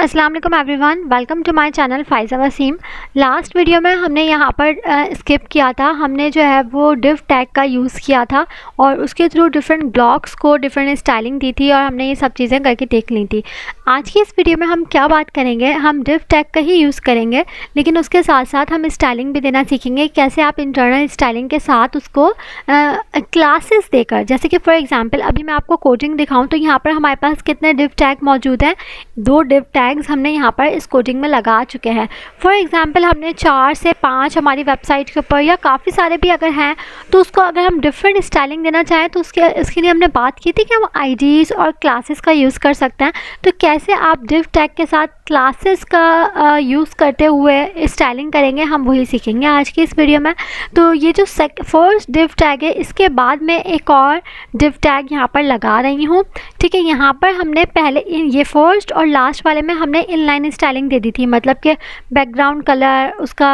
अस्सलाम वालेकुम everyone, welcome to my channel Faiza Waseem. Last video में हमने यहाँ पर स्किप किया था। हमने जो है वो डिव टैग का यूज़ किया था और उसके थ्रू डिफरेंट ब्लॉक्स को डिफरेंट स्टाइलिंग दी थी और हमने ये सब चीज़ें करके देख ली थी। आज की इस वीडियो में हम क्या बात करेंगे, हम डिव टैग का ही यूज़ करेंगे, लेकिन उसके साथ साथ हम स्टाइलिंग भी देना सीखेंगे। कैसे आप इंटरनल स्टाइलिंग के साथ उसको क्लासेस देकर, जैसे कि फॉर एग्जांपल अभी मैं आपको कोडिंग दिखाऊं तो यहाँ पर हमारे पास कितने डिव टैग मौजूद हैं। 2 डिव टैग्स हमने यहाँ पर इस कोडिंग में लगा चुके हैं। फॉर एग्जांपल हमने 4 से 5 हमारी वेबसाइट के ऊपर या काफ़ी सारे भी अगर हैं तो उसको अगर हम डिफरेंट स्टाइलिंग देना चाहें तो उसके लिए हमने बात की थी कि हम आईडीज़ और क्लासेस का यूज़ कर सकते हैं। तो कैसे आप डिव टैग के साथ क्लासेस का यूज़ करते हुए स्टाइलिंग करेंगे, हम वही सीखेंगे आज की इस वीडियो में। तो ये जो फर्स्ट डिव टैग है, इसके बाद मैं एक और डिव टैग यहाँ पर लगा रही हूँ। ठीक है, यहाँ पर हमने पहले ये फर्स्ट और लास्ट वाले में हमने इनलाइन स्टाइलिंग दे दी थी, मतलब कि बैकग्राउंड कलर, उसका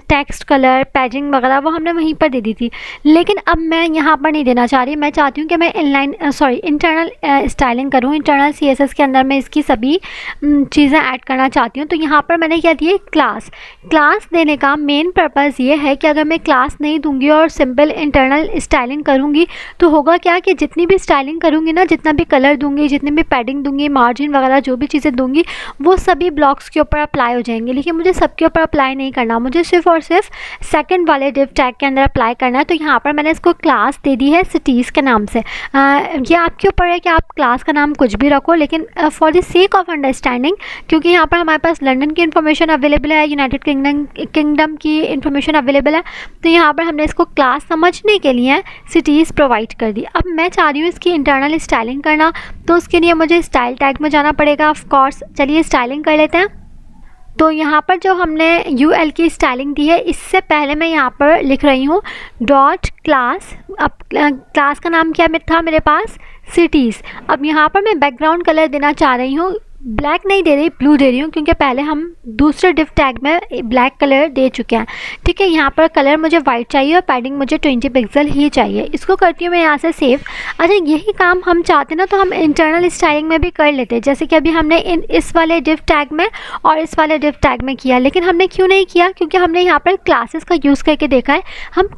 टेक्स्ट कलर, पैजिंग वगैरह वो हमने वहीं पर दे दी थी। लेकिन अब मैं यहाँ पर नहीं देना चाह रही। मैं चाहती हूँ कि मैं इंटरनल स्टाइलिंग करूँ। इंटरनल CSS के अंदर मैं इसकी सभी चीज़ें ऐड करना चाहती हूँ। तो यहाँ पर मैंने क्या दिया, क्लास देने का मेन पर्पज़ ये है कि अगर मैं क्लास नहीं दूंगी और सिंपल इंटरनल स्टाइलिंग करूँगी तो होगा क्या कि जितनी भी स्टाइलिंग करूँगी ना, जितना भी कलर दूंगी, जितनी भी पैडिंग दूंगी, मार्जिन वगैरह जो भी चीज़ें दूंगी, वो सभी ब्लॉक्स के ऊपर अप्लाई हो जाएंगे। लेकिन मुझे सबके ऊपर अप्लाई नहीं करना, मुझे सिर्फ और सिर्फ सेकंड वाले डिव टैग के अंदर अप्लाई करना है। तो यहाँ पर मैंने इसको क्लास दे दी है सिटीज़ के नाम से। ये आपके ऊपर है कि आप क्लास का नाम कुछ भी रखो, लेकिन for the sake of understanding, क्योंकि यहाँ पर हमारे पास लंदन की इन्फॉर्मेशन अवेलेबल है, यूनाइटेड किंगडम की इन्फॉर्मेशन अवेलेबल है, तो यहाँ पर हमने इसको क्लास समझने के लिए सिटीज़ प्रोवाइड कर दी। अब मैं चाह रही हूँ इसकी इंटरनल स्टाइलिंग करना, तो उसके लिए मुझे स्टाइल टैग में जाना पड़ेगा ऑफ कोर्स। चलिए स्टाइलिंग कर लेते हैं। तो यहाँ पर जो हमने UL की स्टाइलिंग दी है, इससे पहले मैं यहाँ पर लिख रही हूँ डॉट क्लास। अब क्लास का नाम क्या था मेरे पास, सिटीज़। अब यहाँ पर मैं बैकग्राउंड कलर देना चाह रही हूँ, ब्लैक नहीं दे रही, ब्लू दे रही हूँ, क्योंकि पहले हम दूसरे डिव टैग में ब्लैक कलर दे चुके हैं। ठीक है, यहाँ पर कलर मुझे वाइट चाहिए और पैडिंग मुझे 20 पिक्सल ही चाहिए। इसको करती हूँ मैं यहाँ से सेव। अच्छा, यही काम हम चाहते हैं ना, तो हम इंटरनल स्टाइलिंग में भी कर लेते हैं, जैसे कि अभी हमने इस वाले डिव टैग में और इस वाले डिव टैग में किया। लेकिन हमने क्यों नहीं किया, क्योंकि हमने यहाँ पर क्लासेस का यूज़ करके देखा है।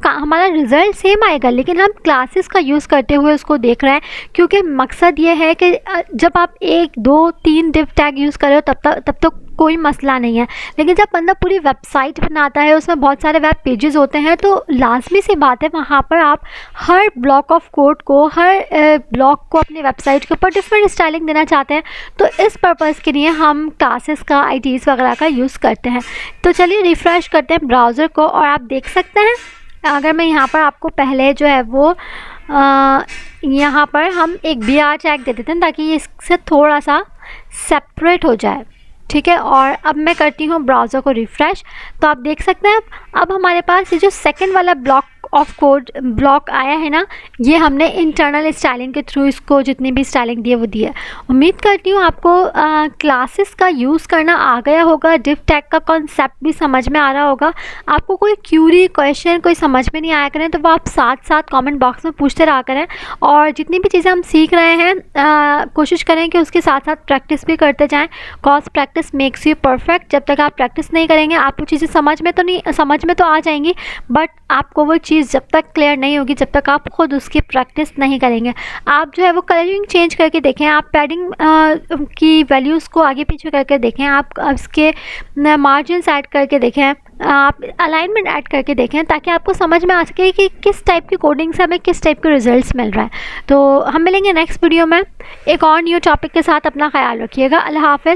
हमारा रिजल्ट सेम आएगा, लेकिन हम क्लासेस का यूज़ करते हुए उसको देख रहे हैं, क्योंकि मकसद ये है कि जब आप 1, 2, 3 डिव टैग यूज़ कर रहे हो तब तक कोई मसला नहीं है। लेकिन जब बंदा पूरी वेबसाइट बनाता है, उसमें बहुत सारे वेब पेजेस होते हैं, तो लाजमी सी बात है वहाँ पर आप हर ब्लॉक ऑफ कोड को, हर ब्लॉक को अपनी वेबसाइट के ऊपर डिफरेंट स्टाइलिंग देना चाहते हैं। तो इस पर्पज़ के लिए हम क्लासेस का, IDs वगैरह का यूज़ करते हैं। तो चलिए रिफ़्रेश करते हैं ब्राउज़र को और आप देख सकते हैं, अगर मैं यहाँ पर आपको पहले जो है वो यहाँ पर हम एक BR टैग दे देते हैं ताकि ये इससे थोड़ा सा सेपरेट हो जाए। ठीक है, और अब मैं करती हूँ ब्राउज़र को रिफ़्रेश, तो आप देख सकते हैं अब हमारे पास ये जो सेकंड वाला ब्लॉक ऑफ कोड ब्लॉक आया है ना, ये हमने इंटरनल स्टाइलिंग के थ्रू इसको जितनी भी स्टाइलिंग दी है वो दी है। उम्मीद करती हूँ आपको क्लासेस का यूज़ करना आ गया होगा, डिव टैग का कॉन्सेप्ट भी समझ में आ रहा होगा। आपको कोई क्यूरी, क्वेश्चन कोई समझ में नहीं आया करें तो वो आप साथ साथ कमेंट बॉक्स में पूछते रहा करें। और जितनी भी चीज़ें हम सीख रहे हैं कोशिश करें कि उसके साथ साथ प्रैक्टिस भी करते जाएँ। Cause practice makes you perfect. जब तक आप प्रैक्टिस नहीं करेंगे आपको चीज़ें समझ में तो आ जाएंगी, बट आपको वो चीज़ जब तक क्लियर नहीं होगी, जब तक आप खुद उसकी प्रैक्टिस नहीं करेंगे। आप जो है वो कलरिंग चेंज करके देखें, आप पैडिंग की वैल्यूज़ को आगे पीछे करके देखें, आप इसके मार्जिन ऐड करके देखें, आप अलाइनमेंट ऐड करके देखें, ताकि आपको समझ में आ सके कि किस टाइप की कोडिंग से हमें किस टाइप के रिजल्ट्स मिल रहा है। तो हम मिलेंगे नेक्स्ट वीडियो में एक और न्यू टॉपिक के साथ। अपना ख्याल रखिएगा। अल्लाह हाफ़िज़।